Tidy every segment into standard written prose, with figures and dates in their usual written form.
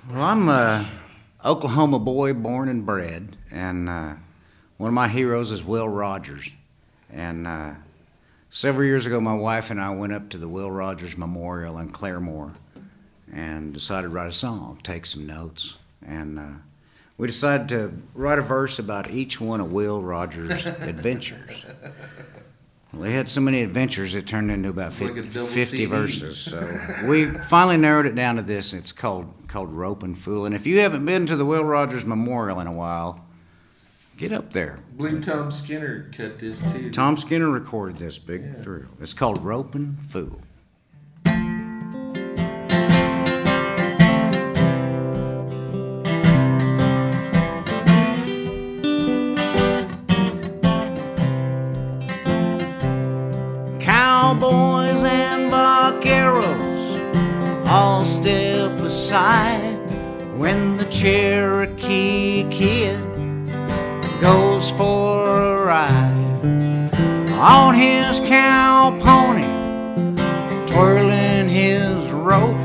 Well, I'm a Oklahoma boy, born and bred, and one of my heroes is Will Rogers. And several years ago, my wife and I went up to the Will Rogers Memorial in Claremore and decided to write a song, take some notes. And we decided to write a verse about each one of Will Rogers' adventures. Well, he had so many adventures, it turned into about 50 verses. So we finally narrowed it down to this. It's called Ropin' Fool. And if you haven't been to the Will Rogers Memorial in a while, get up there. I believe Tom Skinner cut this too. Tom Skinner recorded this big thrill. It's called Ropin' Fool. Cowboys and vaqueros all step aside when the Cherokee Kid goes for a ride on his cow pony, twirling his rope.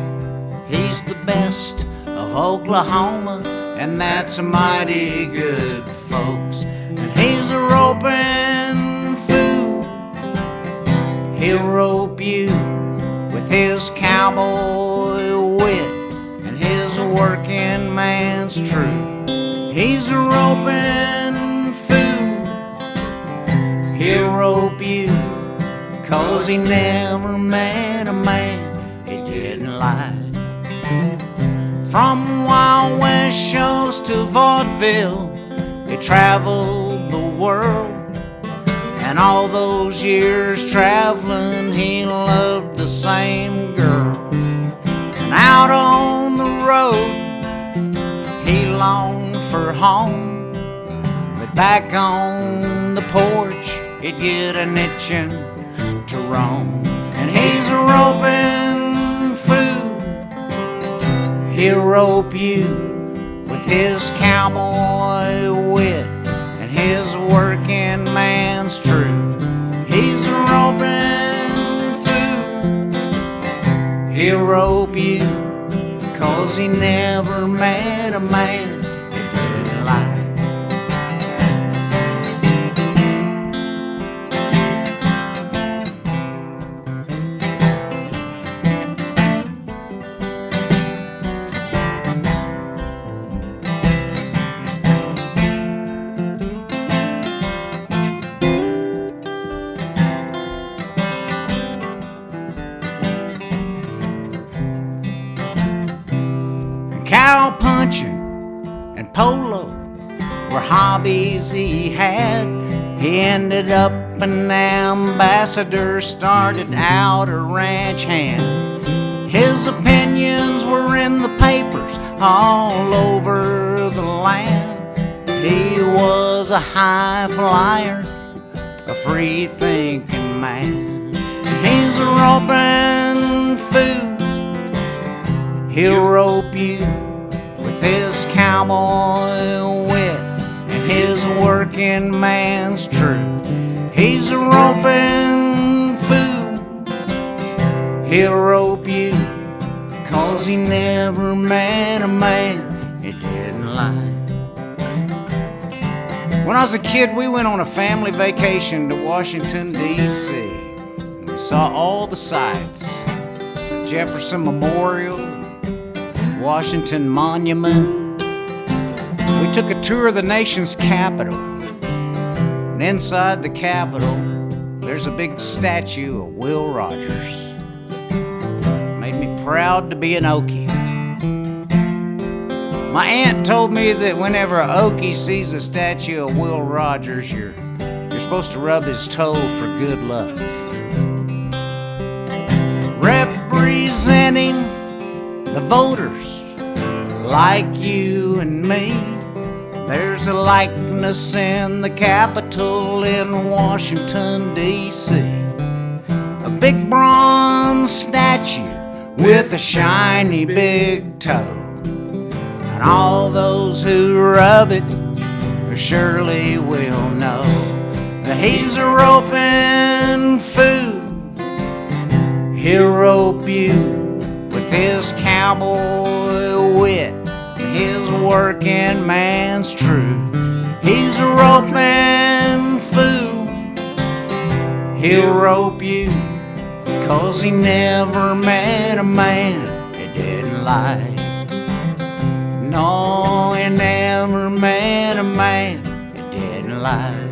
He's the best of Oklahoma, and that's mighty good, folks. And he's a roping fool. He'll rope you with his cowboy wit and his working man's truth. He's a roping fool. He'll rope you 'cause he never met a man he didn't like. From Wild West shows to vaudeville, he traveled the world. And all those years traveling, he loved the same girl. And out on the road, he longed for home. But back on the porch, he'd get an itching to roam. And he's a roping fool. He'll rope you with his cowboy wit and his working man's truth. He's a roping fool. He'll rope you 'cause he never met a man he didn't like. Cow punching and polo were hobbies he had. He ended up an ambassador, started out a ranch hand. His opinions were in the papers all over the land. He was a high flyer, a free-thinking man. He's a roping fool. He'll rope you with his cowboy wit and his working man's truth. He's a roping fool. He'll rope you 'cause he never met a man he didn't like. When I was a kid, we went on a family vacation to Washington, D.C. We saw all the sights, the Jefferson Memorial, Washington Monument. We took a tour of the nation's capital. And inside the Capitol, there's a big statue of Will Rogers. Made me proud to be an Okie. My aunt told me that whenever an Okie sees a statue of Will Rogers, you're supposed to rub his toe for good luck. Representing the voters like you and me, there's a likeness in the Capitol in Washington, D.C. A big bronze statue with a shiny big toe. And all those who rub it surely will know that he's a roping fool. He'll rope you with his cowboy wit his working man's true. He's a roping fool. He'll rope you 'cause he never met a man he didn't like. No, he never met a man he didn't like.